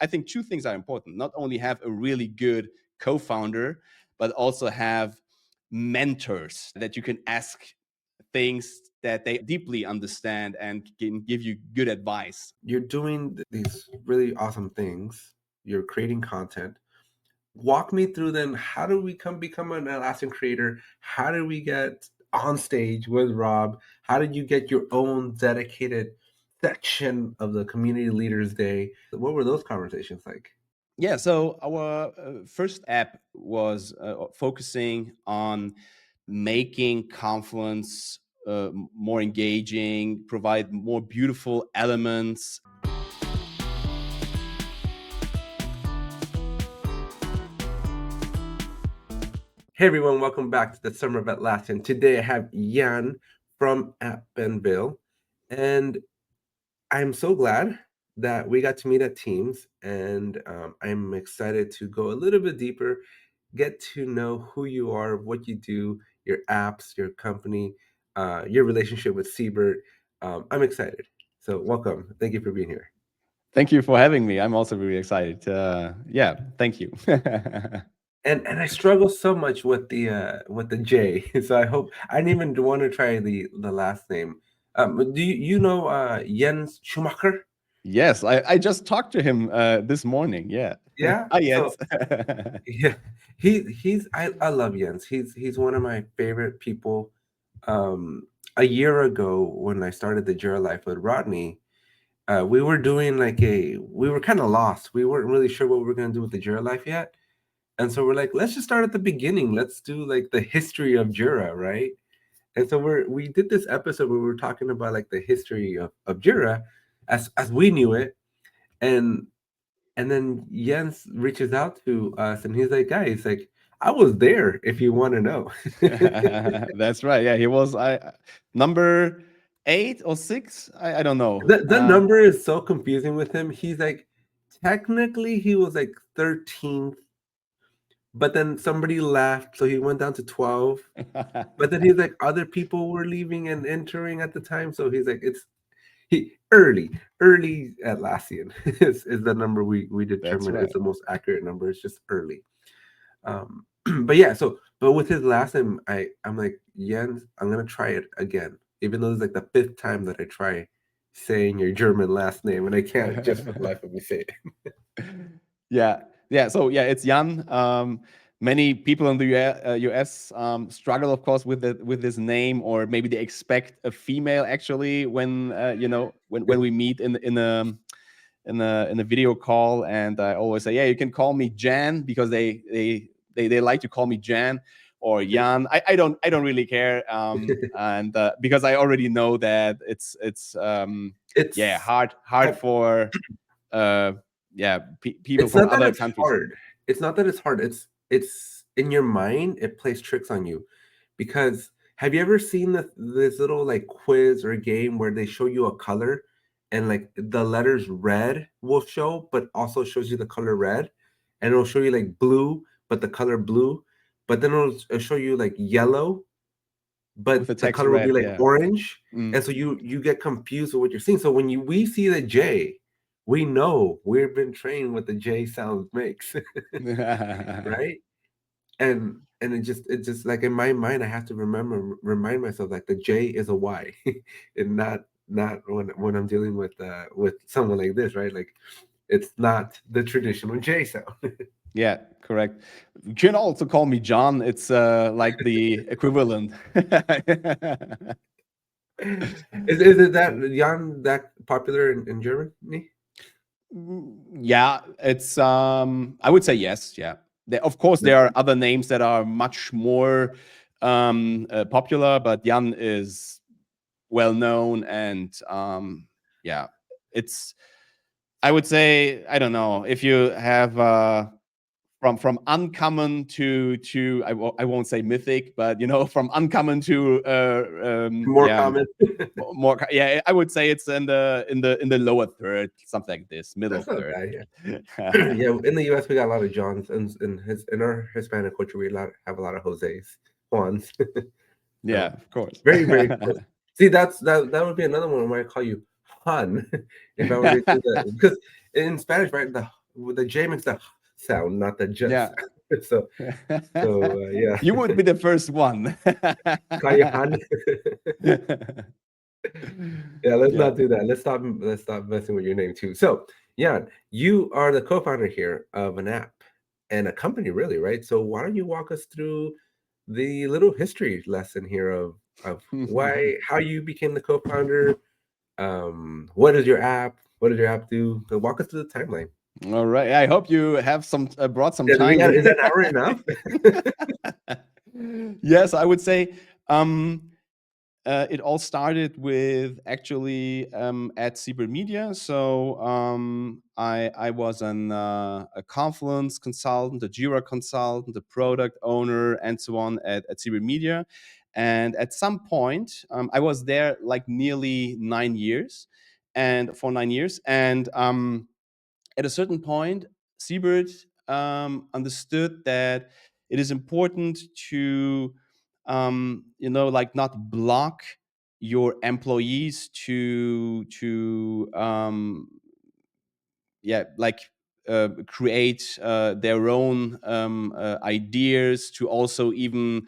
I think two things are important. Not only have a really good co-founder, but also have mentors that you can ask things that they deeply understand and can give you good advice. You're doing these really awesome things. You're creating content. Walk me through then, how do we become an Atlassian creator? How did we get on stage with Rob? How did you get your own dedicated section of the Community Leaders Day? What were those conversations like? Yeah, so our first app was focusing on making Confluence more engaging, provide more beautiful elements. Hey everyone, welcome back to the Summer of Atlassian. Today I have Jan from appanvil, and I'm so glad that we got to meet at Teams, and I'm excited to go a little bit deeper, get to know who you are, what you do, your apps, your company, your relationship with Siebert. I'm excited. So welcome. Thank you for being here. Thank you for having me. I'm also really excited. Yeah, thank you. And I struggle so much with the J. So I hope I didn't even want to try the last name. Do you know Jens Schumacher? Yes, I just talked to him this morning. Yeah. Yeah. Hi, So Jens. yeah, he's I love Jens. He's one of my favorite people. A year ago when I started the Jira Life with Rodney, we were doing we were kind of lost. We weren't really sure what we were gonna do with the Jira Life yet. And so we're like, let's just start at the beginning. Let's do like the history of Jira, right? And so we did this episode where we were talking about like the history of Jira as we knew it. And and then Jens reaches out to us and he's like, guys, like I was there if you want to know. That's right. Yeah, he was number 8 or 6. I don't know. The number is so confusing with him. He's like, technically he was like 13th, but then somebody left, so he went down to 12. But then he's like, other people were leaving and entering at the time, so he's like, it's he early Atlassian is the number we That's determined right. is the most accurate number. It's just early. But yeah, but with his last name, I'm like, Jens, I'm gonna try it again, even though it's like the fifth time that I try saying your German last name, and I can't just for the life of me say it. Yeah, yeah. So yeah, it's Jan. Many people in the US struggle, of course, with this name, or maybe they expect a female actually when when we meet in a video call. And I always say, yeah, you can call me Jan, because they like to call me Jan or Jan. I don't really care, and because I already know that it's yeah, It's hard I, for uh people it's from not that other it's countries. hard. It's not that it's hard. It's in your mind. It plays tricks on you, because have you ever seen this little like quiz or game where they show you a color, and like the letters red will show, but also shows you the color red, and it'll show you like blue, but the color blue, but then it'll show you like yellow, With but the the text color will be red, like yeah. orange, Mm. and so you get confused with what you're seeing. So when we see the J, we know we've been trained what the J sound makes, right? And it just like in my mind, I have to remind myself like the J is a Y, and not when I'm dealing with someone like this, right? Like it's not the traditional J sound. Yeah, correct. You can also call me John. It's like the equivalent. Is it that Jan that popular in Germany? Yeah, it's I would say yes, yeah. Of course there are other names that are much more popular, but Jan is well known. And yeah, it's, I would say, I don't know, if you have from uncommon to I won't say mythic, but from uncommon to More common. more, yeah, I would say it's in the lower third, something like this, middle That's not third. bad, yeah. Yeah, in the US we got a lot of Johns, and in our Hispanic culture we have a lot of Jose's, Juans. Yeah, So of course. very, very close. See, that would be another one where I call you Han if I were to do that. Because in Spanish, right, with the J makes the sound, not the j Yeah. sound. So yeah, You would be the first one. Kayahan. Yeah, let's Yeah. not do that. Let's stop messing with your name too. So, yeah, you are the co-founder here of an app and a company, really, right? So why don't you walk us through the little history lesson here of why how you became the co-founder? What is your app? What does your app do? So walk us through the timeline. All right. I hope you have some brought some Yeah, time with. is an hour enough? Yes, I would say it all started with actually at Cyber Media. So I was a Confluence consultant, a Jira consultant, a product owner, and so on at Cyber Media. And at some point, I was there like nearly 9 years, and for 9 years, and at a certain point, Siebert understood that it is important to, like not block your employees to like create their own ideas, to also even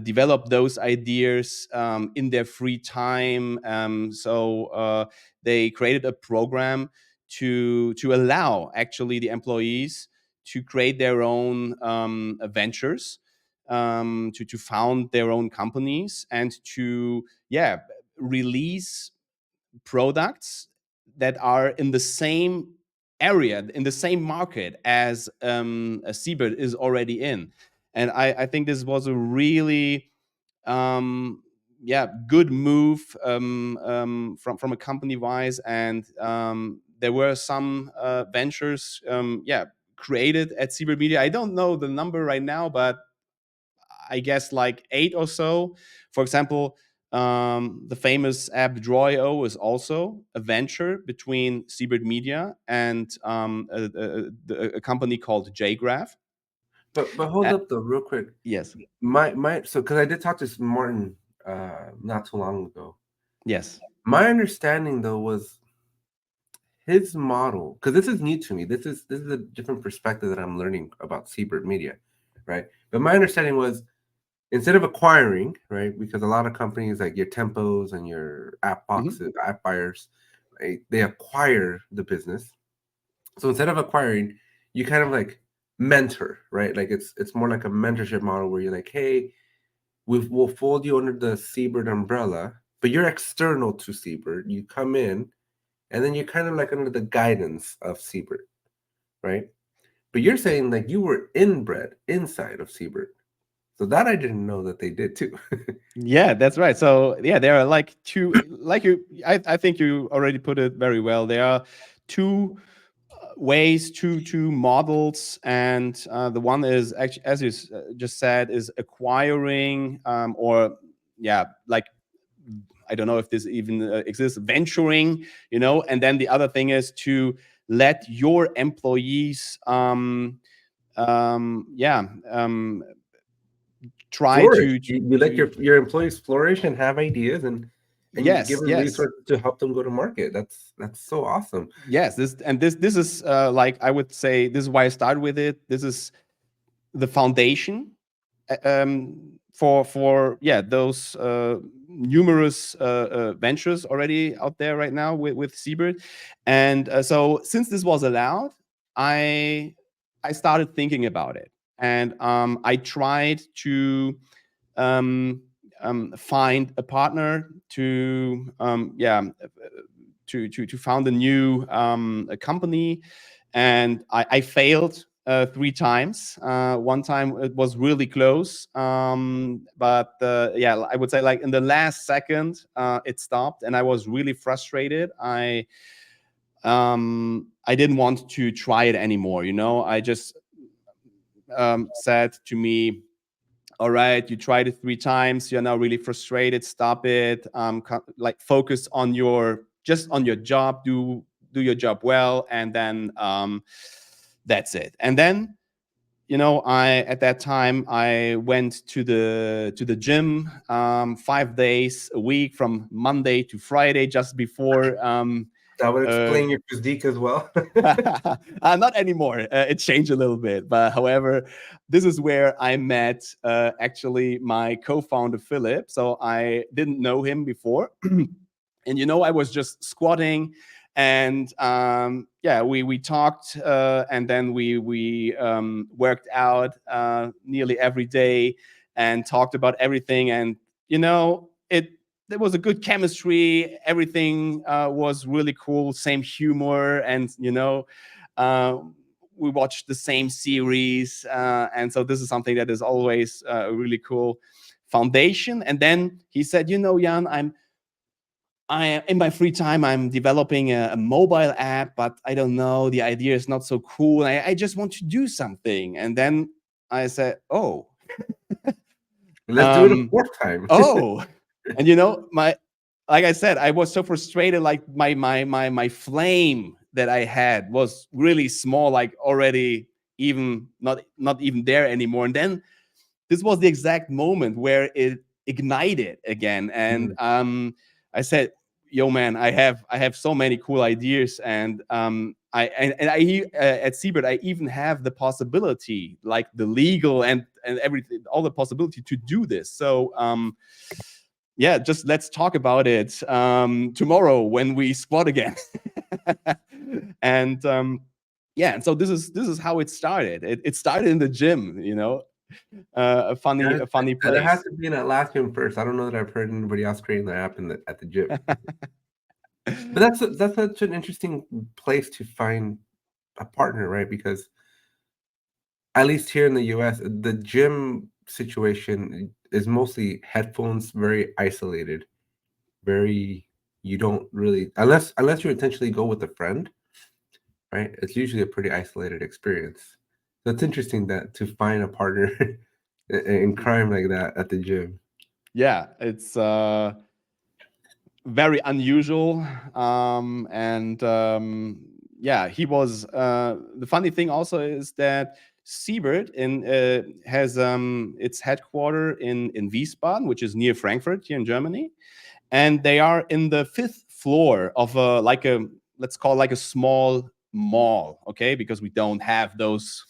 develop those ideas in their free time. So they created a program to allow actually the employees to create their own ventures, to found their own companies, and to release products that are in the same area, in the same market as Siebert is already in. And I think this was a really good move from a company wise. And there were some ventures created at Siebert Media. I don't know the number right now, but I guess like 8 or so. For example, the famous app Draw.io is also a venture between Siebert Media and a company called JGraph. But hold Uh, up though, real quick. yes, My so because I did talk to Martin not too long ago. yes. My understanding though was his model, because this is new to me. This is a different perspective that I'm learning about Seabird Media, right? But my understanding was instead of acquiring, right? Because a lot of companies like your Tempos and your app Mhm. boxes, app buyers, right, they acquire the business. So instead of acquiring, you kind of like mentor, right? Like it's more like a mentorship model where you're like, hey, we'll fold you under the Seabird umbrella, but you're external to Seabird. You come in, and then you're kind of like under the guidance of Seabird, right? But you're saying like you were inbred inside of Seabird. So that I didn't know that they did too. Yeah, that's right. So yeah, there are like two, like I think you already put it very well. There are two ways, two models, and the one is actually, as you just said, is acquiring, or like I don't know if this even exists, venturing, and then the other thing is to let your employees yeah try Flourish. to You let your employees flourish and have ideas, and you give yes, them yes. resources to help them go to market. That's so awesome. Yes, this is like I would say, this is why I started with it. This is the foundation for those numerous ventures already out there right now with Siebert. And so since this was allowed, I I started thinking about it, and I tried to um, find a partner to to found a new a company. And I failed 3 times. One time it was really close, but I would say like in the last second it stopped, and I was really frustrated. I didn't want to try it anymore. I just said to me, all right, you tried it 3 times, you're now really frustrated, stop it. Like focus on your job, do your job well, and then that's it. And then I at that time I went to the gym 5 days a week from Monday to Friday, just before That would uh, explain your physique as well. not anymore. It changed a little bit, but however, this is where I met actually my co-founder Philip. So I didn't know him before, and I was just squatting, and yeah, we talked, and then we worked out nearly every day and talked about everything, and it there was a good chemistry. Everything was really cool. Same humor, and uh, we watched the same series, and so this is something that is always a really cool foundation. And then he said, Jan, I in my free time I'm developing a mobile app, but I don't know, the idea is not so cool. I just want to do something. And then I said, Let's do it a um, fourth time. oh, and my like I said, I was so frustrated. Like my flame that I had was really small, like already even not even there anymore. And then this was the exact moment where it ignited again. And Mm. I said, "Yo, man, I have so many cool ideas, and at Siebert I even have the possibility, like the legal and everything, all the possibility to do this. So yeah, just let's talk about it tomorrow when we squat again." And yeah, and so this is how it started. It started in the gym, Yeah, a funny that has place. to be an Atlassian first. I don't know that I've heard anybody else creating the app at the gym. But that's such an interesting place to find a partner, right? Because at least here in the US, the gym situation is mostly headphones, very isolated, very you don't really unless you intentionally go with a friend, right? It's usually a pretty isolated experience. So it's interesting that to find a partner in crime like that at the gym. Yeah, it's very unusual. And yeah, he was. The funny thing also is that Siebert has its headquarter in Wiesbaden, which is near Frankfurt here in Germany, and they are in the fifth floor of let's call like a small mall, okay? Because we don't have those,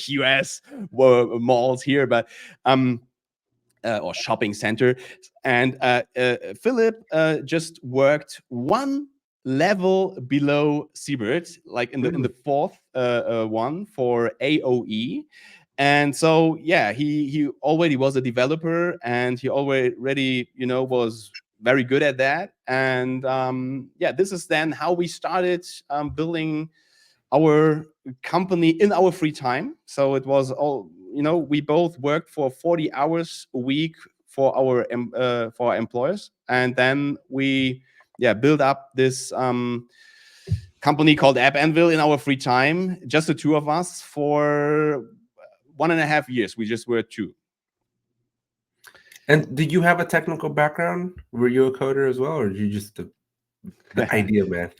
US malls here, but or shopping center. And Philip just worked one level below Siebert, like in the Mm. fourth one for AOE. And so yeah, he already was a developer, and he already was very good at that. And yeah, this is then how we started building our company in our free time. So it was all, we both worked for 40 hours a week for our employers, and then we build up this company called appanvil in our free time, just the two of us, for 1.5 years. We just were two. And did you have a technical background? Were you a coder as well, or you just the idea man?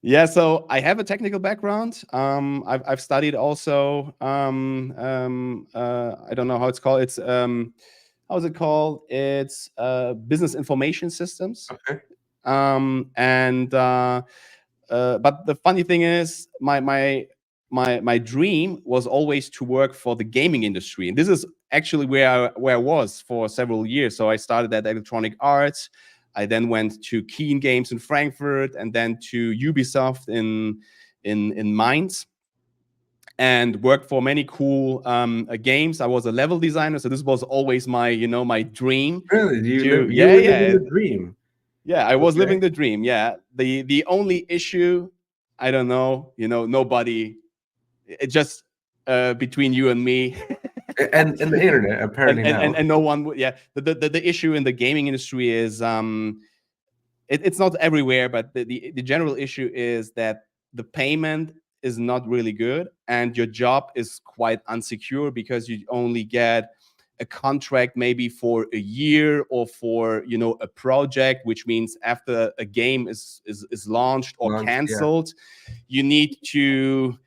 Yeah, so I have a technical background. I've studied also. I don't know how it's called. It's how is it called? It's business information systems. Okay. And but the funny thing is, my dream was always to work for the gaming industry, and this is actually where I was for several years. So I started at Electronic Arts. I then went to Keen Games in Frankfurt, and then to Ubisoft in Mainz, and worked for many cool games. I was a level designer, so this was always my dream. Really? You Yeah, were living yeah, the dream. yeah. I was Okay. living the dream. Yeah. The only issue, I don't know, nobody. It just between you and me. And the internet and, apparently and and now. and no one would. Yeah, the issue in the gaming industry is it's not everywhere, but the general issue is that the payment is not really good, and your job is quite unsecure, because you only get a contract maybe for a year, or for a project, which means after a game is launched or Launch, yeah. canceled, you need to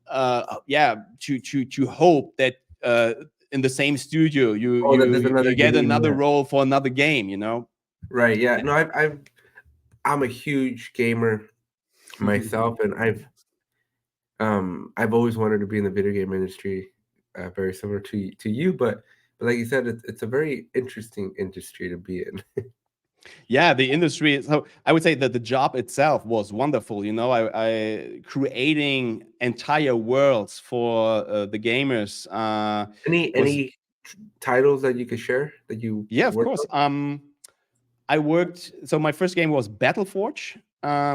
to hope that in the same studio you Oh, that you there's another you get game. another Yeah. role for another game. Right. Yeah. No, I'm a huge gamer. myself, and I've always wanted to be in the video game industry, very similar to you, but like you said, it's a very interesting industry to be in. Yeah, the industry. So I would say that the job itself was wonderful. You know, I creating entire worlds for the gamers was, Any titles that you could share that you yeah, of worked course. I worked. So my first game was Battleforge,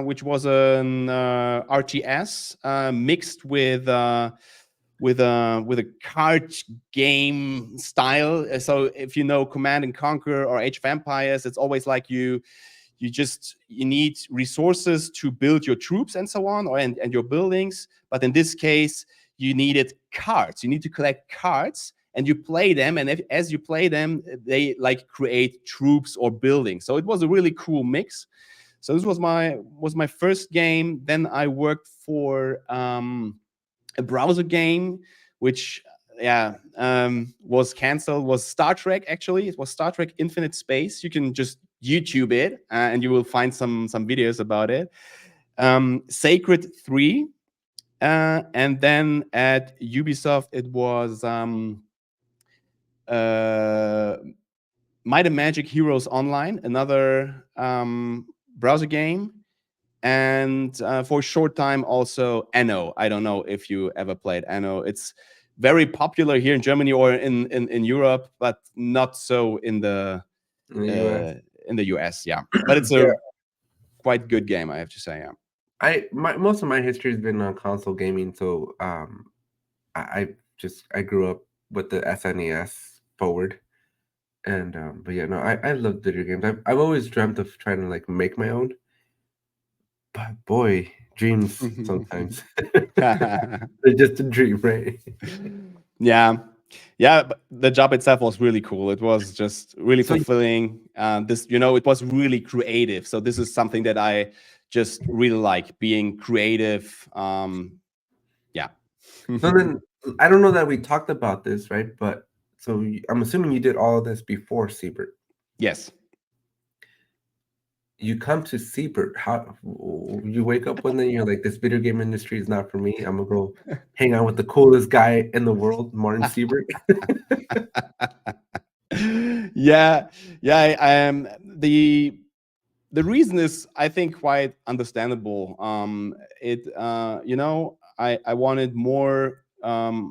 which was an RTS mixed with a card game style. So if you know Command and Conquer or Age of Empires, it's always like you need resources to build your troops and so on, and your buildings. But in this case, you needed cards. You need to collect cards and you play them. And as you play them, they like create troops or buildings. So it was a really cool mix. So this was my first game. Then I worked for a browser game, which was canceled. Was Star Trek, actually. It was Star Trek Infinite Space. You can just YouTube it, and you will find some videos about it. Sacred 3. And then at Ubisoft, it was Might and Magic Heroes Online, another browser game. And for a short time also Anno. I don't know if you ever played Anno. It's very popular here in Germany or in Europe, but not so in the in the US. US. Yeah, but it's Yeah, a quite good game, I have to say. Yeah. most of my history has been on console gaming, so I I grew up with the SNES forward, and but yeah, no, I love video games. I've always dreamt of trying to like make my own, but boy, dreams sometimes they're just a dream, right? Yeah, yeah, but the job itself was really cool. It was just really So fulfilling. It was really creative. So this is something that I just really like, being creative. Yeah. so then I don't know that we talked about this, right? But so I'm assuming you did all of this before Siebert. Yes. You come to Siebert, how you wake up one day, you're like, this video game industry is not for me. I'm gonna go hang out with the coolest guy in the world, Martin Siebert. Yeah, yeah. I am the reason is, I think, quite understandable. I wanted more. My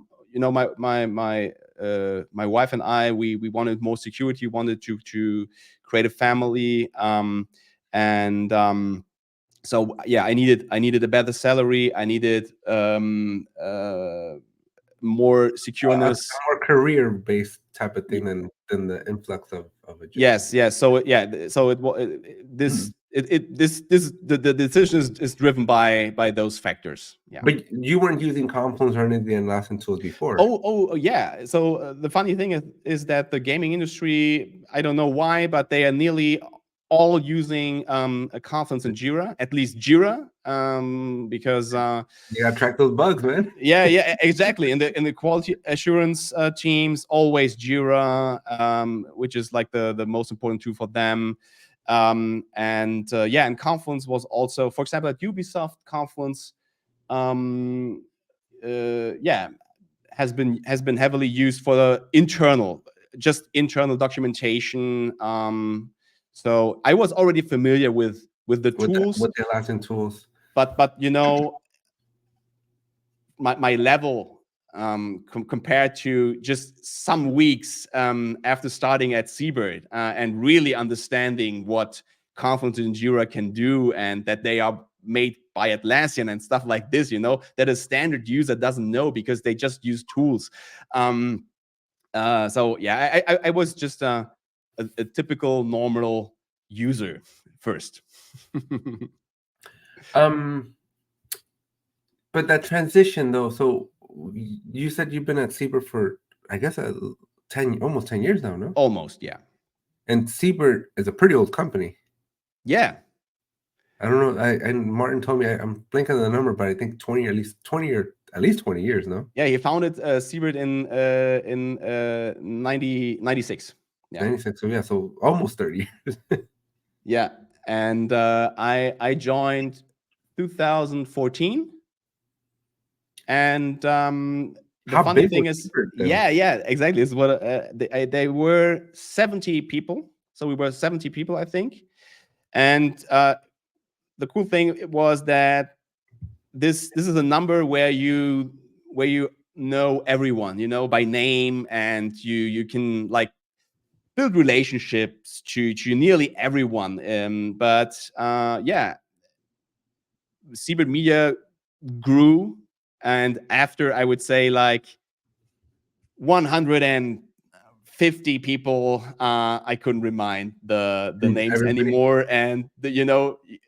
wife and I, we wanted more security. Wanted to create a family, and so yeah, I needed a better salary. I needed more A secureness. more career-based type of thing than the influx of a job. Yes, yes. So yeah, so Mhm. the decision is driven by those factors. Yeah. But you weren't using Confluence or any of the Atlassian tools before. Oh, yeah. So the funny thing is that the gaming industry, I don't know why, but they are nearly all using a Confluence and Jira, at least Jira, because You gotta track those bugs, man. yeah, exactly. In the quality assurance teams, always Jira, which is like the most important tool for them. And Confluence was also, for example, at Ubisoft, Confluence, um, yeah, has been heavily used for the internal documentation. So I was already familiar with the tools, With the Atlassian tools. but my level, compared to just some weeks after starting at Seabird, and really understanding what Confluence and Jira can do, and that they are made by Atlassian and stuff like this, that a standard user doesn't know because they just use tools. So yeah, I was just a typical normal user first. Um, but that transition though, so you said you've been at Siebert for I guess almost 10 years now, no? Almost, yeah. And Siebert is a pretty old company. Yeah. I don't know. And Martin told me I'm blanking on the number, but I think 20, at least 20 years, no? Yeah, he founded Siebert in 96. Yeah. 96. So yeah, almost 30 years. Yeah. And I joined 2014. And the How funny big thing was is, Secret then? yeah, exactly. This is what they were 70 people. So we were 70 people, I think. And the cool thing was that this is a number where you know everyone, by name, and you can like build relationships to nearly everyone. But yeah, Siebert Media grew, and after, I would say, like 150 people, I couldn't remind the And names everybody. anymore. And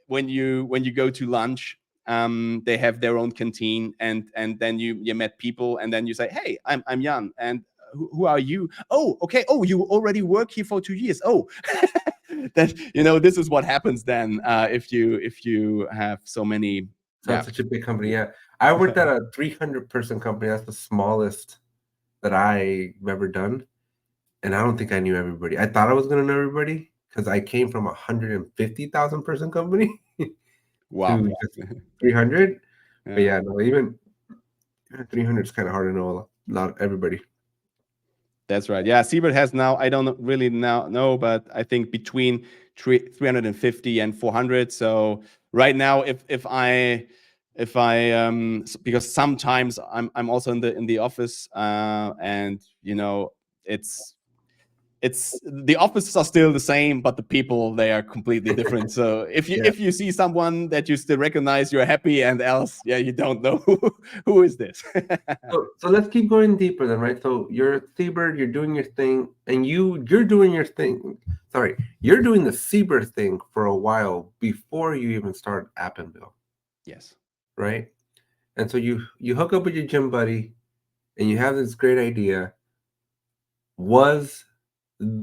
when you go to lunch, they have their own canteen, and then you met people, and then you say, hey, I'm Jan, and who are you? Oh, okay. Oh, you already work here for 2 years. Oh. That, this is what happens then, if you have so many. So Yeah. it's such a big company. Yeah, I worked at a 300-person company. That's the smallest that I've ever done, and I don't think I knew everybody. I thought I was gonna know everybody because I came from a 150,000-person company Wow. to just 300. But Yeah. yeah, no, even 300 is kind of hard to know a lot everybody. That's right. Yeah, Siebert has now, I don't really now know, but I think between 350 and 400. So right now, if I because sometimes I'm also in the office, and it's the offices are still the same, but the people, they are completely different. So if you Yeah. if you see someone that you still recognize, you're happy, and else, yeah, you don't know who is this. So let's keep going deeper then, right? So you're a Seabird, you're doing your thing, and you're doing your thing. Sorry, you're doing the Seabird thing for a while before you even start Appanvil, Yes. right? And so you hook up with your gym buddy, and you have this great idea. Was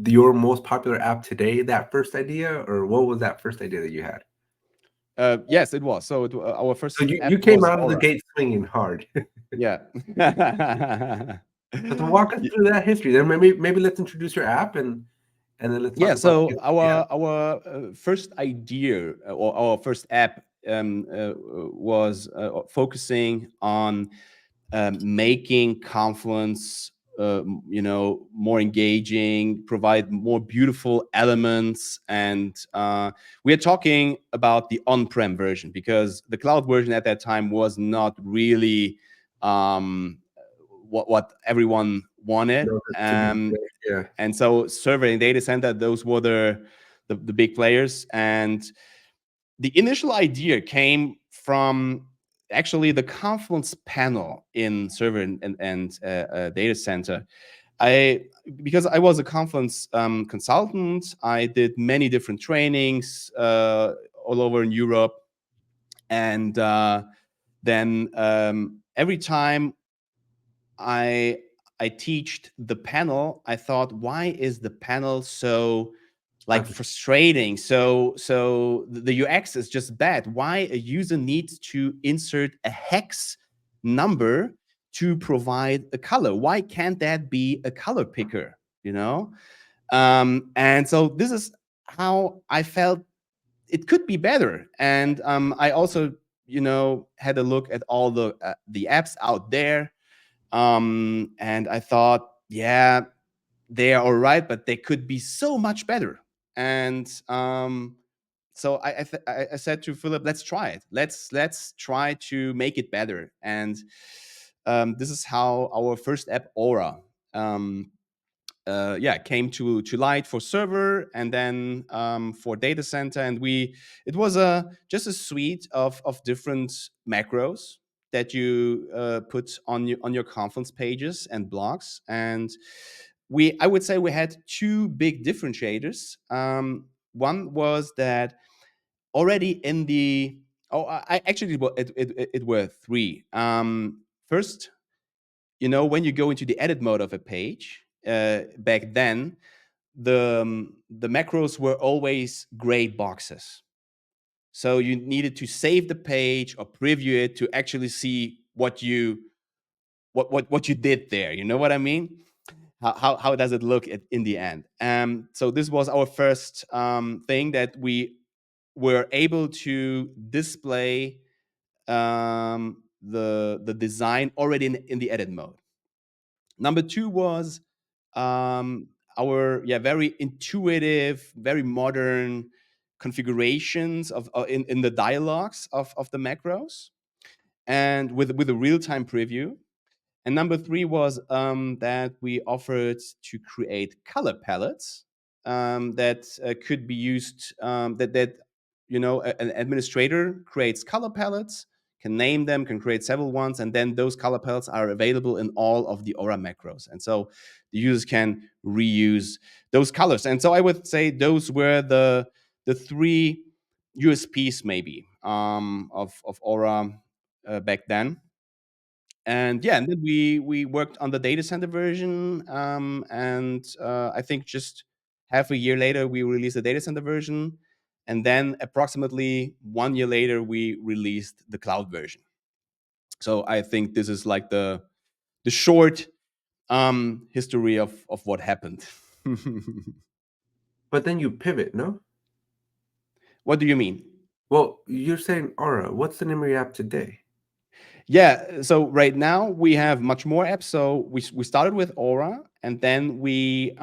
your most popular app today that first idea, or what was that first idea that you had? Yes, it was. So our So first you app came was out of the Aura. gate swinging hard. Yeah. So walk us Y- through that history. Then maybe let's introduce your app and then let's yeah. talk about So the our app. our first idea, or our first app, was focusing on making Confluence, more engaging, provide more beautiful elements. And we are talking about the on-prem version, because the cloud version at that time was not really um, what everyone wanted. No, to be yeah. And so server and data center, those were the big players. And the initial idea came from actually the Confluence panel in server and data center. I Because I was a Confluence consultant, I did many different trainings all over in Europe, and then every time I I teached the panel, I thought, why is the panel so like Hard to frustrating? So the UX is just bad. Why a user needs to insert a hex number to provide a color? Why can't that be a color picker? And so this is how I felt it could be better. And I also, had a look at all the apps out there, and I thought, yeah, they are all right, but they could be so much better. And so I said to Philip, let's try it. Let's try to make it better. And this is how our first app, Aura, um, yeah, came to light for server, and then for data center. And it was just a suite of different macros that you put on your Confluence pages and blogs. And I would say we had two big differentiators. One was that already in the oh I actually it were three. First, when you go into the edit mode of a page, back then, the macros were always gray boxes. So you needed to save the page or preview it to actually see what you did there. You know what I mean? How does it look in the end? So this was our first thing, that we were able to display the design already in the edit mode. Number two was our very intuitive, very modern configurations of in the dialogues of the macros, and with a real time preview. And number three was that we offered to create color palettes that could be used. That an administrator creates color palettes, can name them, can create several ones, and then those color palettes are available in all of the Aura macros, and so the users can reuse those colors. And so I would say those were the three USPs maybe of Aura back then. And yeah, and then we worked on the data center version, and I think just half a year later we released the data center version, and then approximately 1 year later we released the cloud version. So I think this is like the short history of what happened. But then you pivot, no? What do you mean? Well, you're saying Aura. What's the name of your app today? Yeah, so right now we have much more apps. So we started with Aura, and then we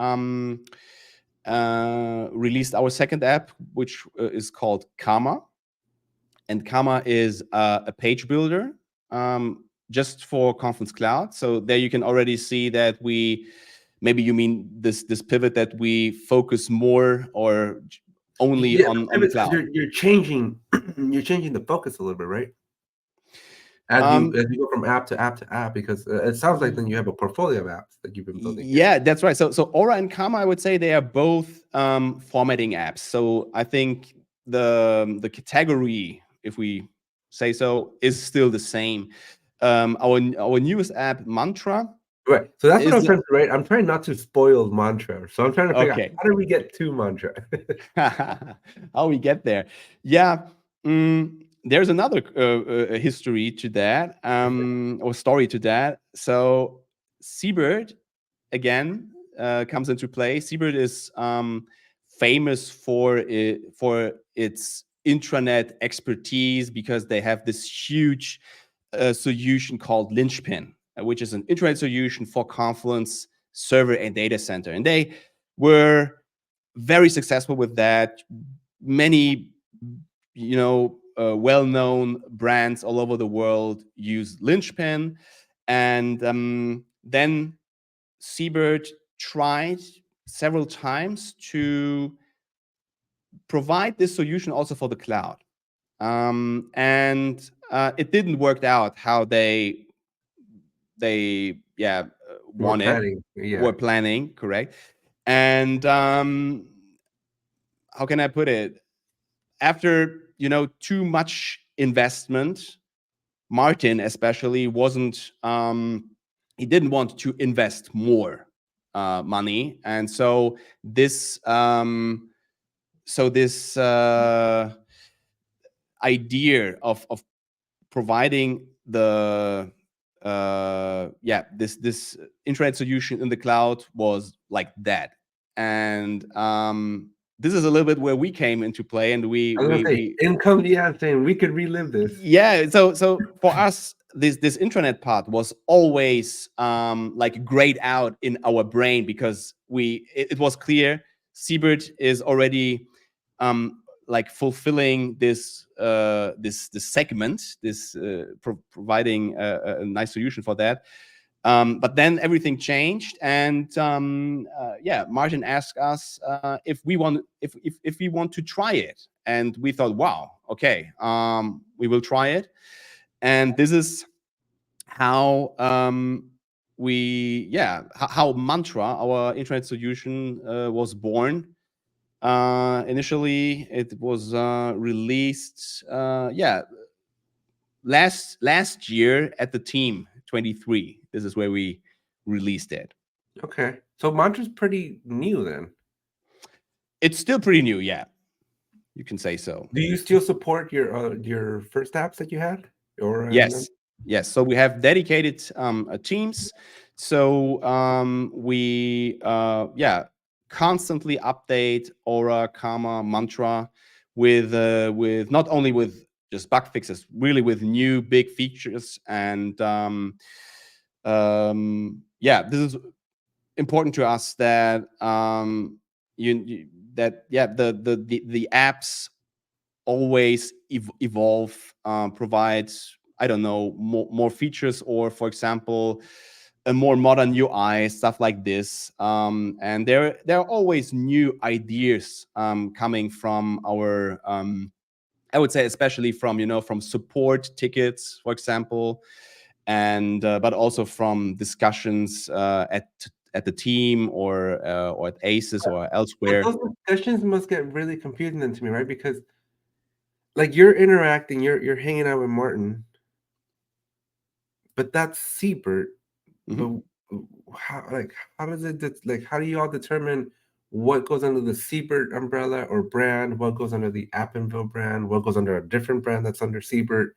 released our second app, which is called Karma. And Karma is a page builder just for Confluence Cloud. So there you can already see that maybe you mean this pivot that we focus more or only Yeah, on the pivot, 'cause cloud. you're changing you're changing the focus a little bit, right? As you go from app to app to app, because it sounds like then you have a portfolio of apps that you've been building here. Yeah, that's right. So Aura and Karma, I would say they are both formatting apps. So I think the category, if we say so, is still the same. Our newest app, Mantra, Right. So that's what I'm is trying to write. I'm trying not to spoil Mantra. So I'm trying to figure out okay. how do we get to Mantra? How we get there? Yeah, there's another history to that, or story to that. So Seabird again comes into play. Seabird is famous for its intranet expertise because they have this huge solution called Linchpin, which is an intranet solution for Confluence server and data center, and they were very successful with that. Many, well-known brands all over the world use Linchpin, and then Seabird tried several times to provide this solution also for the cloud, and it didn't work out how they More wanted, planning. Yeah. were planning, correct. And how can I put it? After too much investment, Martin especially wasn't. He didn't want to invest more money, and so this idea of providing the this internet solution in the cloud was like that. And this is a little bit where we came into play, and I was gonna say, in comes the ad saying we could relive this. yeah, so for us this intranet part was always like grayed out in our brain, because it was clear Seabird is already like fulfilling this segment, this providing a nice solution for that. But then everything changed, and Martin asked us if we want to try it, and we thought, wow, okay, we will try it. And this is how how Mantra, our internet solution, was born. Initially, it was released last year at the Team 23. This is where we released it. Okay. So Mantra's pretty new then. It's still pretty new, yeah. You can say so. Do you still support your first apps that you had? Or Yes. So we have dedicated teams. So we constantly update Aura, Karma, Mantra with not only with just bug fixes, really with new big features. And yeah, this is important to us that that yeah the apps always evolve, provide, I don't know, more features, or for example, a more modern UI, stuff like this. And there are always new ideas coming from our I would say, especially from from support tickets, for example, and but also from discussions at the team, or at ACES or But elsewhere. those discussions must get really confusing then to me, right? Because like you're interacting, you're hanging out with Martin, but that's Siebert. But Mhm. how does it like how do you all determine what goes under the Siebert umbrella or brand, what goes under the Appenvil brand, what goes under a different brand that's under Siebert?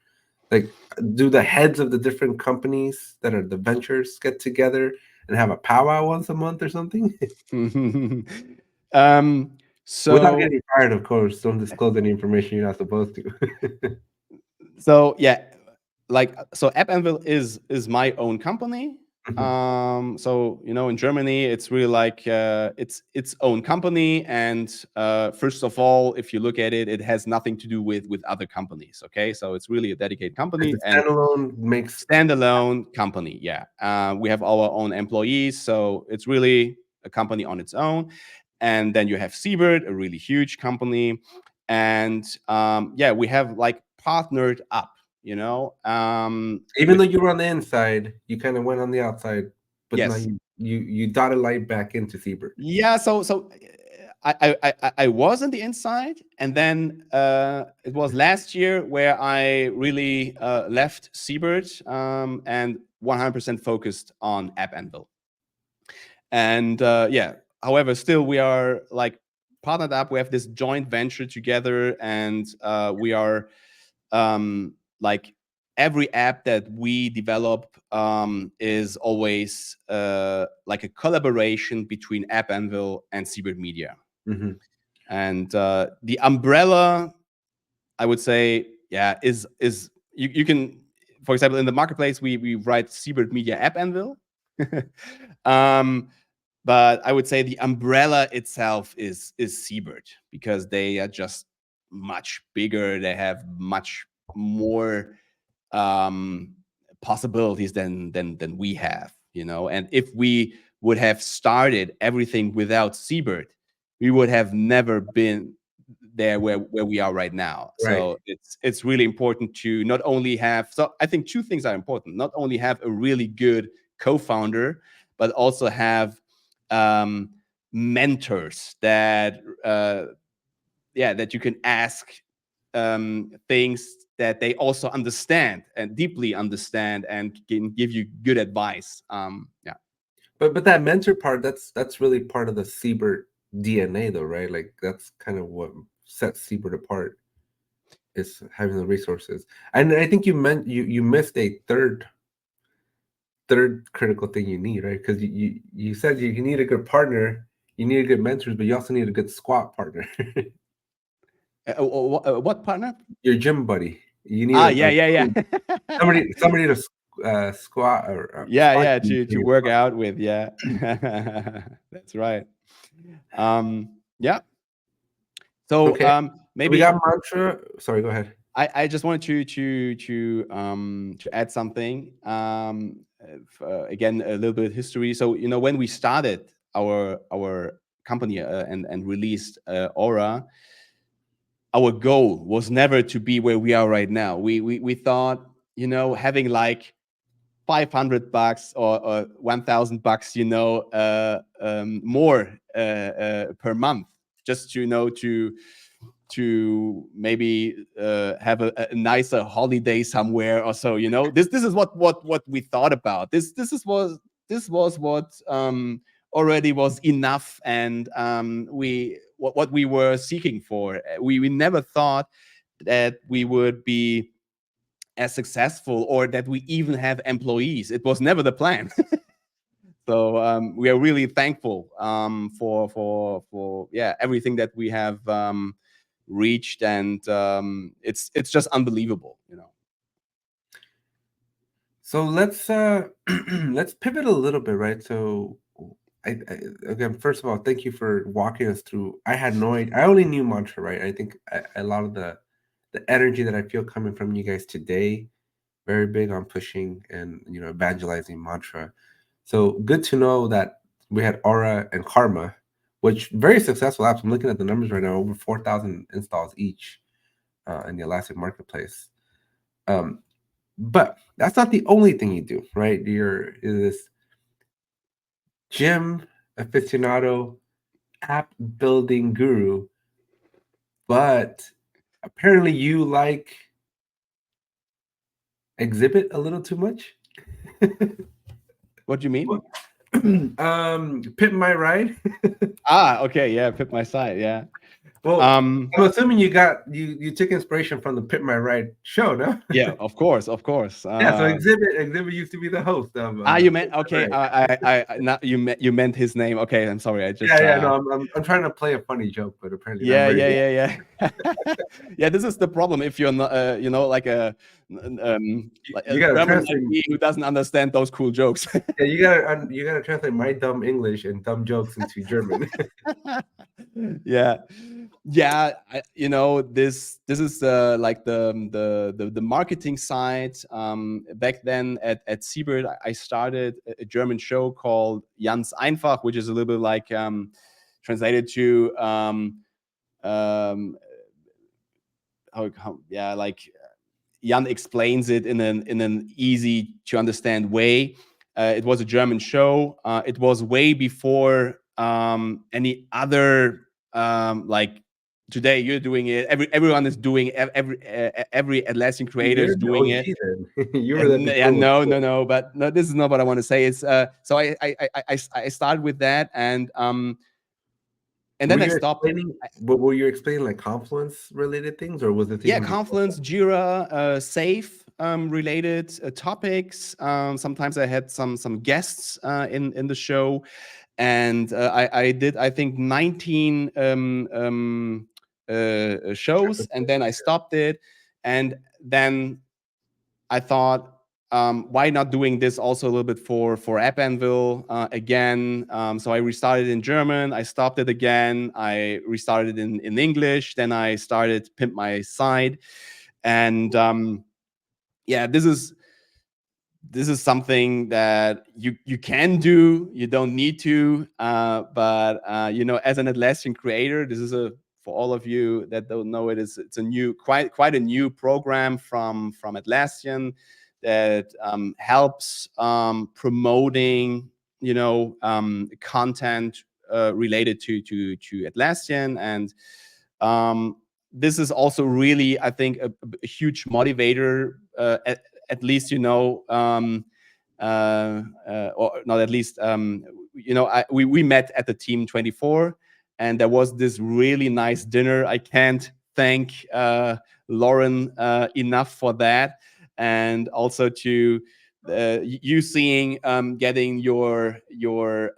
Like, do the heads of the different companies that are the ventures get together and have a powwow once a month or something? um, Without so getting fired, of course. Don't disclose any information you're not supposed to. yeah, like, so appanvil is my own company. Mhm. So in Germany, it's really like its own company. And first of all, if you look at it, it has nothing to do with other companies. Okay, so it's really a dedicated As company a and standalone makes standalone company. Yeah, we have our own employees, so it's really a company on its own. And then you have Siebert, a really huge company. And yeah, we have like partnered up, even though with, you were on the inside, you kind of went on the outside, but now yes. you dotted light back into Siebert. Yeah, so I was on the inside, and then it was last year where I really left Siebert, and 100% focused on appanvil. And yeah, however, still we are like partnered up. We have this joint venture together, and we are like, every app that we develop is always like a collaboration between appanvil and Siebert Media. Mhm. And the umbrella, I would say, yeah, is you can, for example, in the marketplace, we write Siebert Media appanvil. um, but I would say the umbrella itself is Siebert, because they are just much bigger. They have much more um, possibilities than we have. And if we would have started everything without Siebert, we would have never been there where we are right now. Right. So it's really important to not only have. So I think two things are important: not only have a really good co-founder, but also have um, mentors that yeah, that you can ask things that they also understand and deeply understand, and can give you good advice. Yeah. But that mentor part, that's really part of the Siebert DNA though, right? Like that's kind of what sets Siebert apart is having the resources. And I think you missed a third critical thing you need, right? Because you said you need a good partner, you need a good mentors, but you also need a good squat partner. What partner? Your gym buddy. You need Yeah, yeah, yeah. somebody to squat or Yeah, squat yeah, you to in your work squat. out with. Yeah. That's right. Yeah. So Okay, so we got maybe mantra. Sorry, go ahead. I just wanted to add something. Again, a little bit of history. So when we started our company, and released Aura, our goal was never to be where we are right now. We thought, having like $500 or $1,000, more per month, just to maybe have a nicer holiday somewhere or so. This is what we thought about. This was what already was enough. And what we were seeking for. We never thought that we would be as successful, or that we even have employees. It was never the plan. So we are really thankful for yeah, everything that we have reached, and it's just unbelievable, you know. So let's let's pivot a little bit, right? So I again, first of all, thank you for walking us through. I had no idea. I only knew mantra, right? I think a lot of the energy that I feel coming from you guys today, very big on pushing and evangelizing mantra. So good to know that we had Aura and Karma, which very successful apps. I'm looking at the numbers right now, over 4,000 installs each in the Elastic Marketplace. But that's not the only thing you do, right? You're this gym aficionado, app building guru, but apparently you like exhibit a little too much. What do you mean? Pimp my ride. Okay, yeah, Pip My Side, yeah. Well, Um, I'm assuming you took inspiration from the Pimp My Ride show, no? yeah, of course, of course. Yeah, so Exhibit used to be the host of You meant, Pimp My okay. Ride. Not you meant his name. Okay, I'm sorry. I just Yeah, no, I'm trying to play a funny joke, but apparently not yeah, very well. yeah. Yeah, this is the problem if you're not, like like You a gotta German like translate. me who doesn't understand those cool jokes. Yeah, you gotta translate my dumb English and dumb jokes into German. Yeah, yeah. This is like the marketing side. Back then at Siebert, I started a German show called Ganz Einfach, which is a little bit like translated to yeah, like Jan explains it in an easy to understand way. It was a German show. It was way before any other like today. You're doing it. Everyone is doing every Atlassian creator You're is the doing it. OG then. You were there Yeah, before. no, but no, this is not what I want to say. It's so I started with that, and Were then I you stopped. explaining? Were you explaining like Confluence related things, or was it Yeah, even before Confluence, Jira, Safe related topics. Sometimes I had some guests in the show, and I did, I think, 19 shows, and then I stopped it, and then I thought, why not doing this also a little bit for appanvil again? So I restarted in German. I stopped it again. I restarted in English. Then I started Pimp My Side, and yeah, this is something that you can do. You don't need to, but as an Atlassian creator, this is a for all of you that don't know it, it's a new quite a new program from Atlassian that helps promoting content related to Atlassian, and this is also really, I think, a huge motivator. At least or not at least we met at the Team 24, and there was this really nice dinner. I can't thank Lauren enough for that, and also to you seeing getting your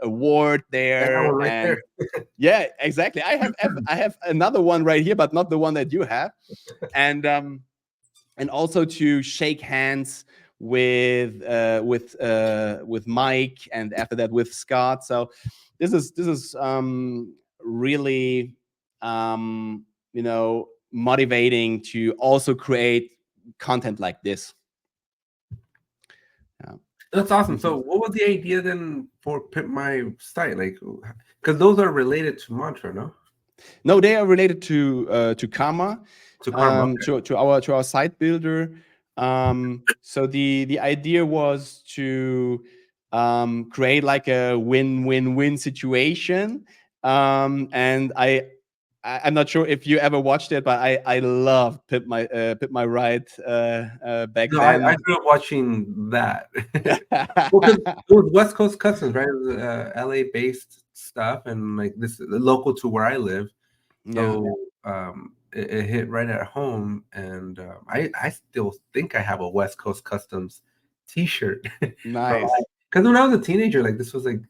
award that there. one right And there? yeah, exactly. I have another one right here, but not the one that you have. And also to shake hands with Mike, and after that with Scott. So this is really motivating to also create content like this. Yeah. That's awesome. So, what was the idea then for Pimp My Site? Like, because those are related to mantra, no? No, they are related to Karma, To karma. Okay. to our site builder. So the idea was to create like a win-win-win situation. And I'm not sure if you ever watched it, but I loved Pip My Ride back No, I then. grew up watching that. Well, because it was West Coast Customs, right? It was LA based stuff, and like this local to where I live. Yeah, So it hit right at home, and I still think I have a West Coast Customs T-shirt from, nice. because when I was a teenager, like this was like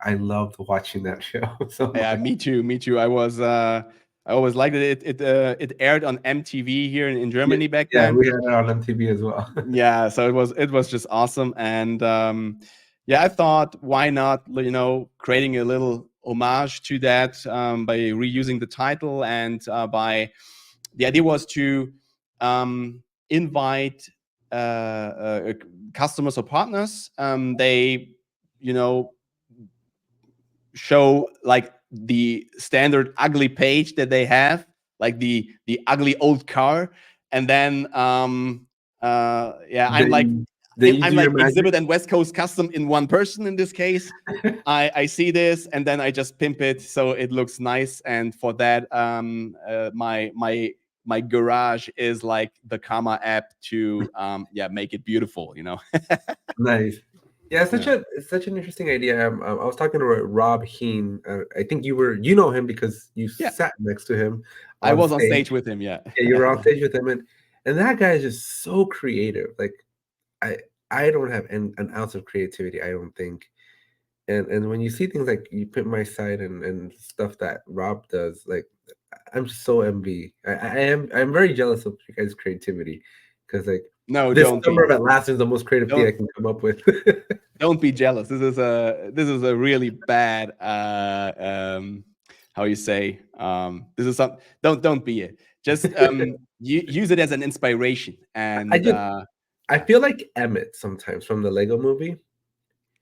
I loved watching that show so Yeah, much. me too. Me too. I was I always liked it. It aired on MTV here in Yeah, Germany back yeah, then. we had it on MTV as well. Yeah, so it was just awesome. And yeah, I thought, why not, creating a little homage to that, by reusing the title, and by the idea was to invite customers or partners. They, you know show like the standard ugly page that they have, like the ugly old car, and then yeah, I'm like Then then you I'm do your like magic. Exhibit and West Coast Custom in one person in this case. I see this, and then I just pimp it so it looks nice. And for that, my garage is like the Karma app to yeah, make it beautiful. Nice. Yeah, Yeah, it's such an interesting idea. I was talking to Rob Heen. I think you know him because you yeah, sat next to him I on was on stage stage. with him. Yeah. Yeah, you were on stage with him, and that guy is just so creative. Like I I don't have an ounce of creativity. I don't think. And when you see things like you put my side and stuff that Rob does, like I'm so envy. I'm very jealous of you guys' creativity because like No, this don't summer be. of Atlassian is the most creative thing I Don't can come up with. don't be jealous. This is a really bad how you say, this is some don't be it. Just use it as an inspiration. I And just I yeah. feel like Emmett sometimes from the Lego Movie.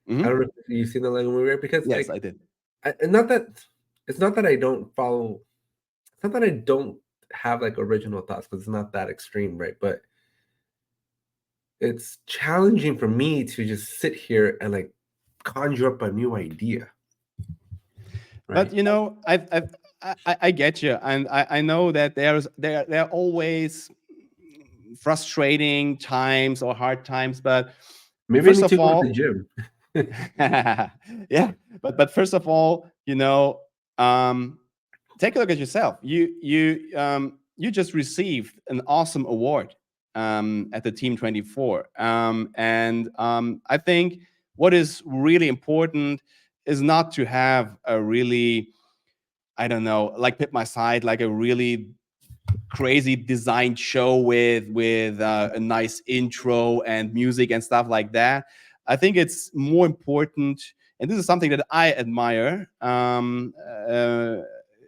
I don't Mhm. know if you've seen the Lego Movie, right? Because Yes, like I did. and not that it's not that I don't follow it's not that I don't have like original thoughts because it's not that extreme, right? But it's challenging for me to just sit here and like conjure up a new idea, But right? I get you, and I know that there are always frustrating times or hard times. But Maybe I first need to of go to the all, gym. yeah, but first of all, um, take a look at yourself. You just received an awesome award at the Team 24, and I think what is really important is not to have a really, I don't know, like Pit My Side, like a really crazy designed show with a nice intro and music and stuff like that. I think it's more important, and this is something that I admire,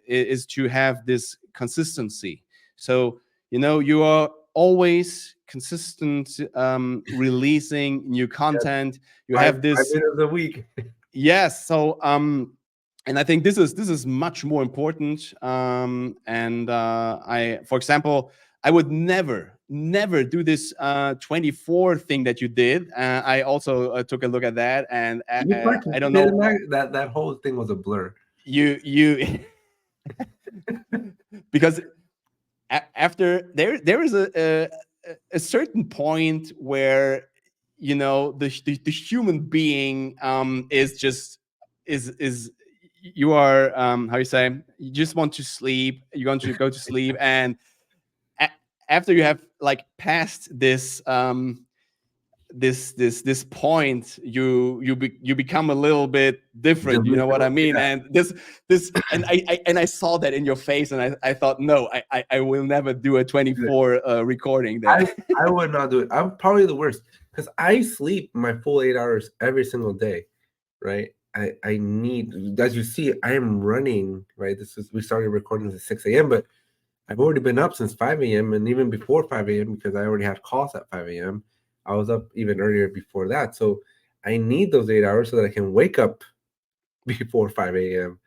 is to have this consistency. So you are always consistent, releasing new content. You have Five this. minutes a week. Yes. So, and I think this is much more important. And for example, I would never do this 24 thing that you did. I also took a look at that, and You I don't participated in know, that whole thing was a blur. you because after there is a certain point where the human being is just is you are, how you say, you just want to sleep, you want to go to sleep. And a- after you have like passed this point, you become a little bit different, you know what I Delusional. mean? Yeah. And this and I saw that in your face, and I thought, no, I will never do a 24 recording I then. I would not do it. I'm probably the worst because I sleep my full 8 hours every single day, right? I need, as you see, I am running, right? We started recording at 6 a.m., but I've already been up since 5 a.m. and even before 5 a.m. because I already had calls at 5 a.m. I was up even earlier before that. So I need those 8 hours so that I can wake up before 5 a.m.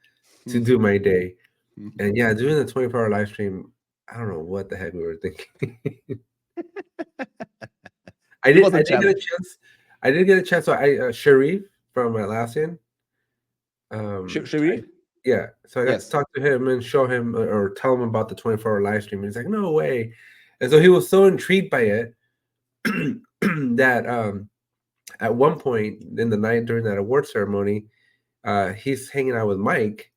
to do my day. And yeah, doing the 24-hour live stream, I don't know what the heck we were thinking. I It did was I a did get a challenge. chance. I did get a chance. So Sharif from Atlassian, Sharif. yeah. So I got to Yes. talk to him and show him or tell him about the 24-hour live stream. And he's like, no way. And so he was so intrigued by it that at one point in the night during that award ceremony, he's hanging out with Mike,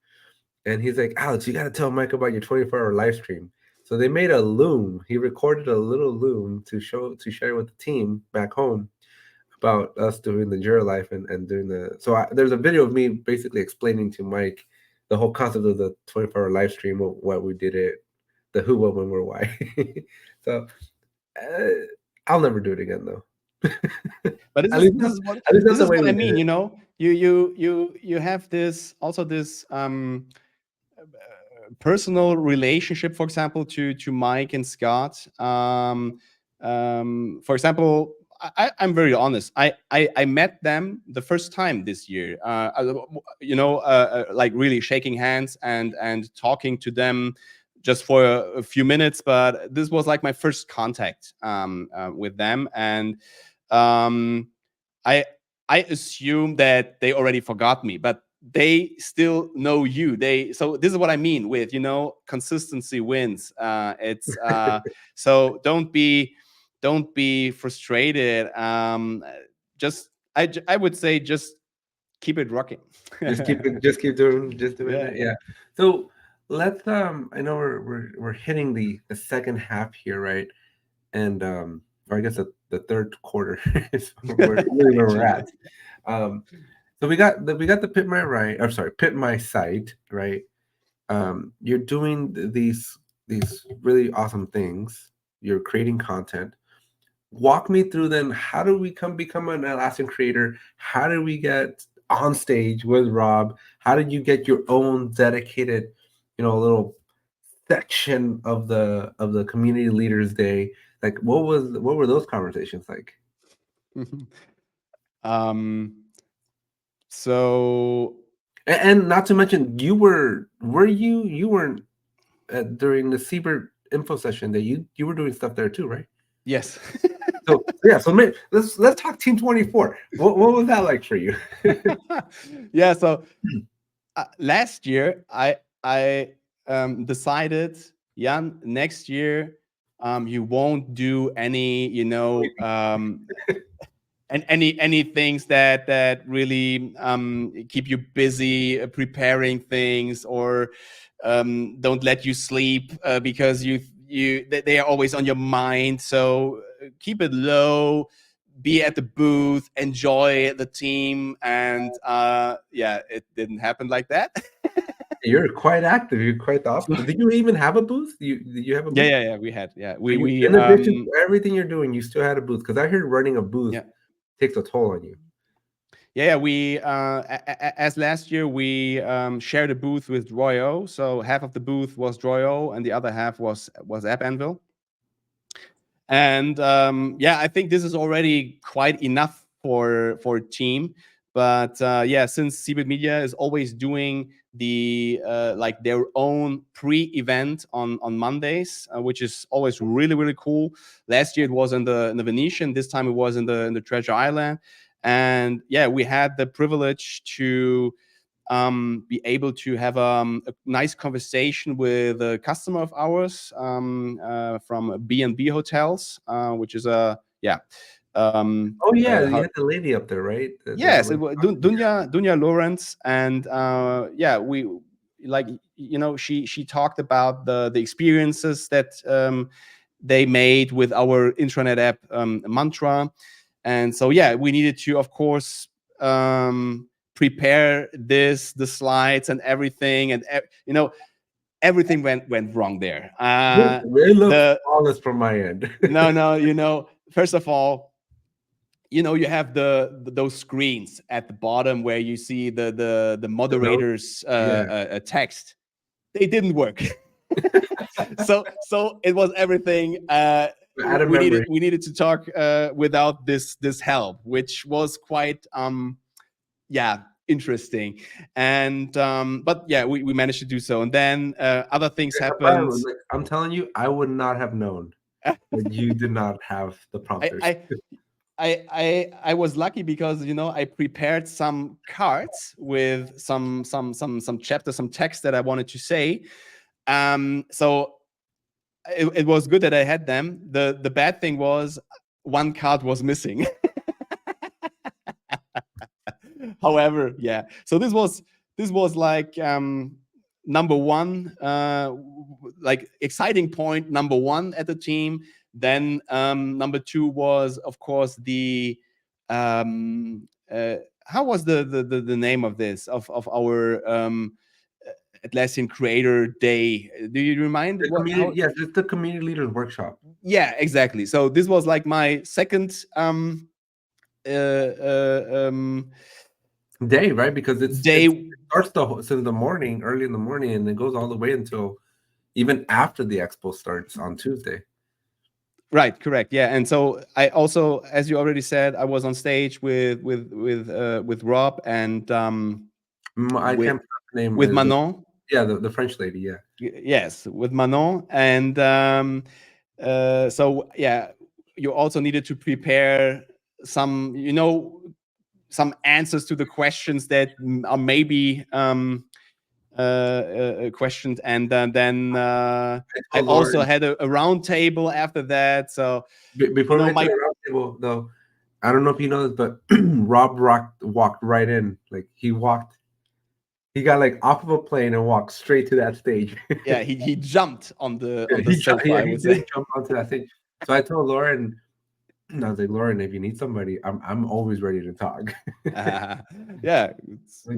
and he's like, Alex, you got to tell Mike about your 24-hour live stream. So they made a loom. He recorded a little loom to share with the team back home about us doing the Jira life and doing there's a video of me basically explaining to Mike the whole concept of the 24-hour live stream, what we did it, the who, what, when, where, why. So uh, I'll never do it again though. But At least this not, is what at least not this the is way what we I did mean. it. You know, you have this also this personal relationship, for example, to Mike and Scott. For example, I'm very honest. I met them the first time this year. Like really shaking hands and talking to them just for a few minutes. But this was like my first contact with them, and um, I I assume that they already forgot me, but they still know you. So this is what I mean with consistency wins. It's So don't be frustrated. I would say just keep it rocking. Just keep doing, just doing Yeah. it. Yeah. So let's I know we're hitting the second half here, right? And or I guess the third quarter is really where we're Actually, at. Um, so we got the Pit My Right, or sorry, Pit My Site, right? You're doing these really awesome things. You're creating content. Walk me through then. How do we become an Atlassian creator? How do we get on stage with Rob? How did you get your own dedicated, little section of the community leaders day? Like what were those conversations like? um. So And not to mention, you weren't during the Siebert info session that you were doing stuff there too, right? yes. So yeah, so let's talk Team 24. What was that like for you? Yeah. So last year I decided, Jan, next year you won't do any and any things that really keep you busy preparing things, or don't let you sleep because they are always on your mind. So keep it low, be at the booth, enjoy the team. And yeah, it didn't happen like that. You're quite active. You're quite the So, opposite. Did you even have a booth? Did you have a yeah, booth? yeah, yeah, we had, yeah, So you, we in addition to everything you're doing, you still had a booth because I heard running a booth yeah. takes a toll on you. Yeah, we as last year we shared a booth with Droyo. So half of the booth was Droyo, and the other half was appanvil. And yeah, I think this is already quite enough for a team. But yeah, since Cbit Media is always doing like their own pre-event on Mondays, which is always really cool. Last year it was in the Venetian. This time it was in the Treasure Island. And yeah, we had the privilege to be able to have a nice conversation with a customer of ours from B&B Hotels, which is a yeah. Oh yeah, you How, had the lady up there, right? The yes, it lady. was Dunya Lawrence, and yeah, we like she talked about the experiences that they made with our intranet app Mantra. And so yeah, we needed to, of course, prepare the slides and everything, and everything went wrong there. It looked The flawless from my end. No, first of all, you have those screens at the bottom where you see the The note, moderators yeah. text. They didn't work. So it was everything. Out of We memory. needed to talk without this help, which was quite yeah, interesting. And but yeah, we managed to do so. And then other things happened. Brian, like, I'm telling you, I would not have known that you did not have the I, prompters. I I was lucky because I prepared some cards with some chapters, some text that I wanted to say. So it was good that I had them. The bad thing was one card was missing. However, yeah. So this was like number one, like exciting point number one at the team. Then number two was, of course, the how was the name of this of our Atlassian Creator Day. Do you remind The what how? community, yes, it's the community leaders workshop Yeah, exactly. So this was like my second uh, uh, um, day, right? Because it day. starts since the morning, early in the morning, and it goes all the way until even after the expo starts on Tuesday. Right, correct. Yeah, and so I also, as you already said, I was on stage with Rob and I with can't pronounce her name. with Manon. Yeah, the French lady. Yeah. Yes, with Manon, and so yeah, you also needed to prepare some, some answers to the questions that are maybe questioned, and then I I told also Lauren had a round table after that. So before we get to my the round table, though, I don't know if you know this, but Rob walked right in. Like he got like off of a plane and walked straight to that stage. yeah, he jumped on the Yeah, sofa, I he would say. did jump onto that stage. So I told Lauren, I was like, Lauren, if you need somebody, I'm always ready to talk. Yeah,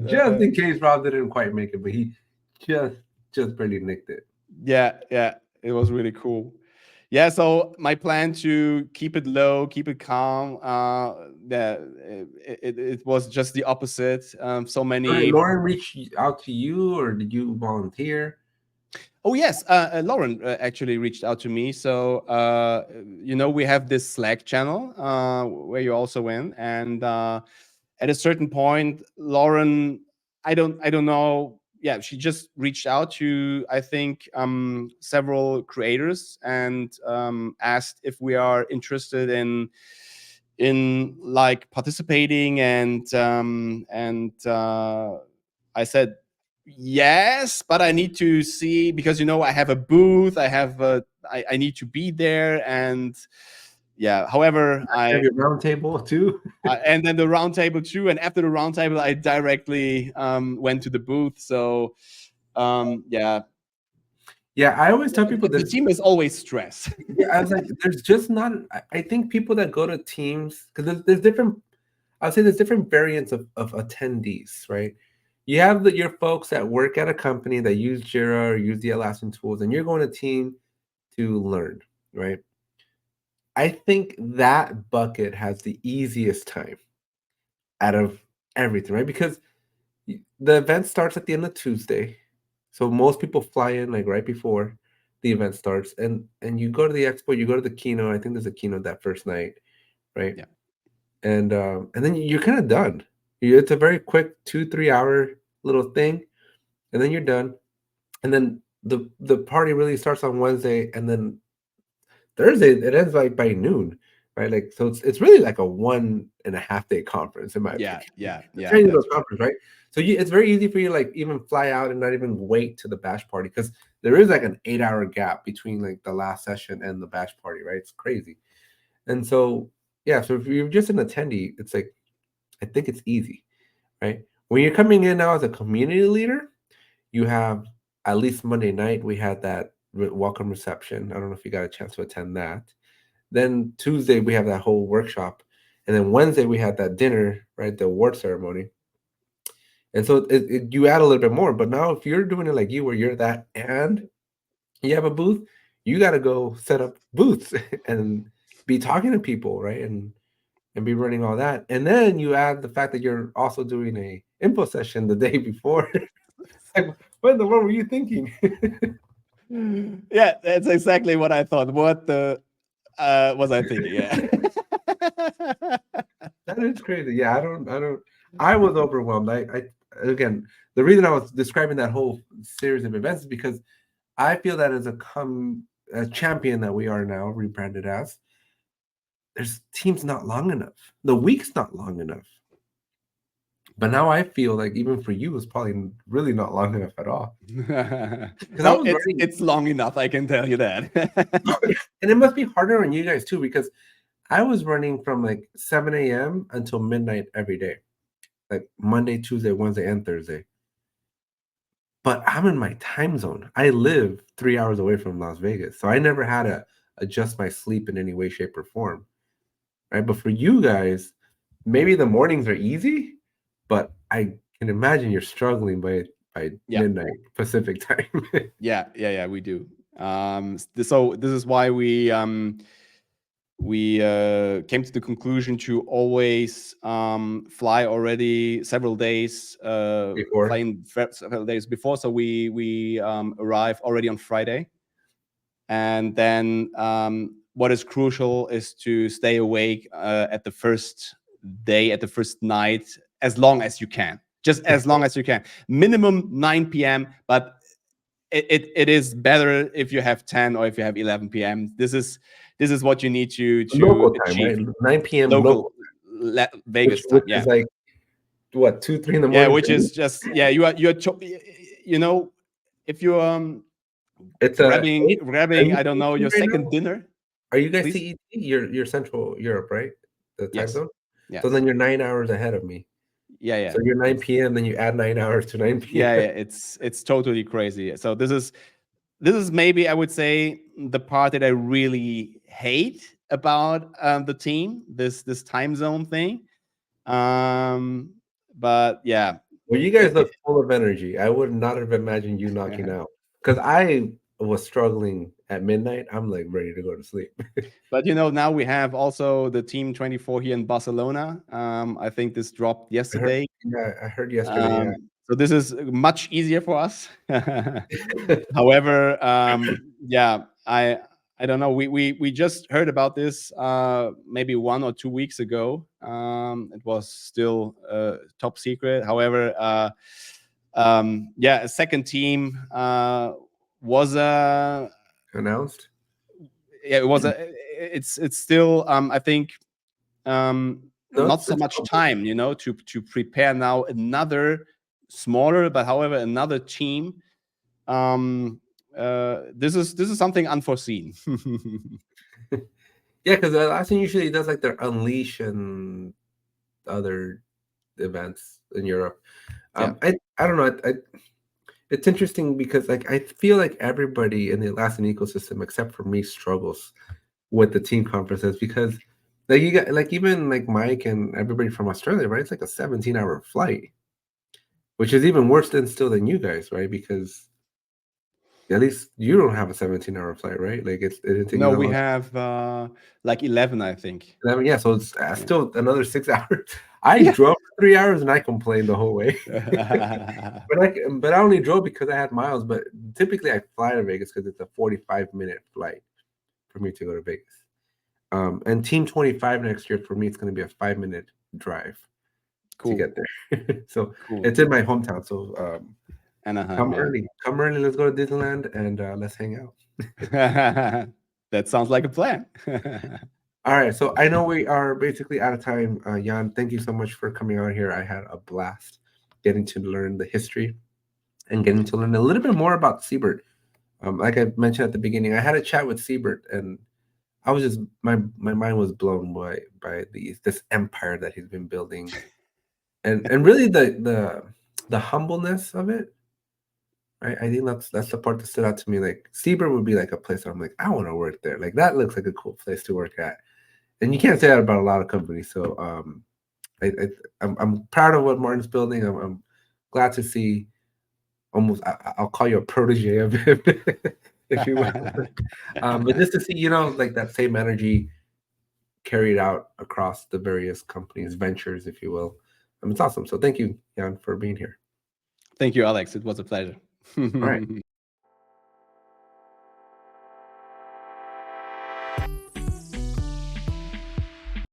Just in case Rob didn't quite make it, but he just just barely nicked it. yeah, it was really cool. Yeah, so my plan to keep it low, keep it calm. Yeah, it was just the opposite. So So did many. Lauren reach out to you, or did you volunteer? Oh yes, Lauren actually reached out to me. So we have this Slack channel where you also in, and at a certain point, Lauren, I don't know. Yeah, she just reached out to, I think, several creators and asked if we are interested in like participating, and I said yes, but I need to see, because I have a booth, I need to be there, and yeah. However, You have your round table too. and then the round table too, and after the round table, I directly went to the booth. So yeah, Yeah, I always tell people the there's team is always stress. yeah, I was like, there's just not. I think people that go to teams because there's different. I'll say there's different variants of attendees, right? You have your folks that work at a company that use Jira or use the Atlassian tools, and you're going to team to learn, right? I think that bucket has the easiest time out of everything, right? Because the event starts at the end of Tuesday, so most people fly in like right before the event starts, and you go to the expo, you go to the keynote. I think there's a keynote that first night, right? Yeah, And then you're kind of done. It's a very quick 2-3 hour little thing, and then you're done. And then the party really starts on Wednesday, and then Thursday it ends like by noon, right? Like so, it's really like a 1.5 day conference in my yeah, opinion. A yeah. tiny little That's right. conference, right? So it's very easy for you to like even fly out and not even wait to the bash party because there is like an 8 hour gap between like the last session and the bash party, right? It's crazy. And so yeah, so if you're just an attendee, it's like I think it's easy, right? When you're coming in now as a community leader, you have at least Monday night we had that welcome reception. I don't know if you got a chance to attend that. Then Tuesday we have that whole workshop, and then Wednesday we had that dinner, right? The award ceremony. And so you add a little bit more. But now if you're doing it like you, where you're that and you have a booth, you got to go set up booths and be talking to people, right? And be running all that. And then you add the fact that you're also doing a info session the day before. Like, what in the world were you thinking? Yeah, that's exactly what I thought. What the was I thinking? Yeah. That is crazy. Yeah, I don't. I was overwhelmed. I again, the reason I was describing that whole series of events is because I feel that as a champion that we are now rebranded as, there's teams not long enough. The week's not long enough. But now I feel like even for you, it's probably really not long enough at all. Because I No, was it's running, it's long enough, I can tell you that. and it must be harder on you guys too, because I was running from like 7 a.m. until midnight every day, like Monday, Tuesday, Wednesday, and Thursday. But I'm in my time zone. I live 3 hours away from Las Vegas, so I never had to adjust my sleep in any way, shape, or form. Right. But for you guys, maybe the mornings are easy, but I can imagine you're struggling by Yeah. midnight Pacific time. Yeah, we do. So this is why we came to the conclusion to always fly already several days, Before. flying several days before. So we arrive already on Friday, and then what is crucial is to stay awake at the first day, at the first night, as long as you can. Just as long as you can. Minimum 9 p.m. But it is better if you have 10 or if you have 11 p.m. This is what you need to Local time, right? achieve. 9 p.m. Local local, Vegas which time. is Yeah. like what, 2, 3 in the Yeah, morning which for you? is just, yeah, you're if you're It's grabbing 8. Are grabbing you I don't know, CET your right second now? dinner, Are you guys please. CET? You're Central Europe, right? The time Yes. zone? So Yes. then you're 9 hours ahead of me. Yeah. So you're 9 It's p.m., then you add 9 hours to 9 p.m. yeah, it's totally crazy. So this is maybe, I would say, the part that I really hate about the team, this time zone thing. But yeah, Well, you guys look full of energy. I would not have imagined you knocking out. Because I was struggling at midnight. I'm like ready to go to sleep. but now we have also the Team 24 here in Barcelona. I think this dropped I heard, yesterday. yeah, I heard yesterday, yeah. So this is much easier for us. However, yeah, I don't know. We just heard about this maybe 1 or 2 weeks ago. It was still top secret. However, yeah, a second team was Announced? yeah, it was it's still I think No, not so it's much public. time, to prepare now another smaller, but however another team. This is something unforeseen. Yeah, because Atlassian usually does like their Unleash and other events in Europe. Yeah. I don't know. It's interesting because like I feel like everybody in the Atlassian ecosystem except for me struggles with the team conferences because like you got like even like Mike and everybody from Australia, right? It's like a 17-hour flight, which is even worse than still than you guys, right? Because at least you don't have a 17-hour flight, right? Like it didn't take you No, that we long. have like 11, I think. I mean, yeah, so it's Yeah. still another 6 hours. I Yeah. drove 3 hours and I complained the whole way. But I only drove because I had miles. But typically I fly to Vegas because it's a 45-minute flight for me to go to Vegas. And Team 25 next year for me, it's going to be a 5-minute drive to Cool. get there. So Cool. it's in my hometown. So Anaheim, come yeah. early. Come early. Let's go to Disneyland and let's hang out. That sounds like a plan. All right. So I know we are basically out of time. Jan, thank you so much for coming on here. I had a blast getting to learn the history and getting to learn a little bit more about Siebert. Like I mentioned at the beginning, I had a chat with Siebert, and I was just my mind was blown by this empire that he's been building, and really the humbleness of it. Right? I think that's the part that stood out to me. Like Siebert would be like a place that I'm like, I want to work there. Like that looks like a cool place to work at, and you can't say that about a lot of companies. So I'm proud of what Martin's building. I'm glad to see. Almost, I'll call you a protege of him, if you will. But just to see, like that same energy carried out across the various companies, ventures, if you will. It's awesome. So thank you, Jan, for being here. Thank you, Alex. It was a pleasure. All right.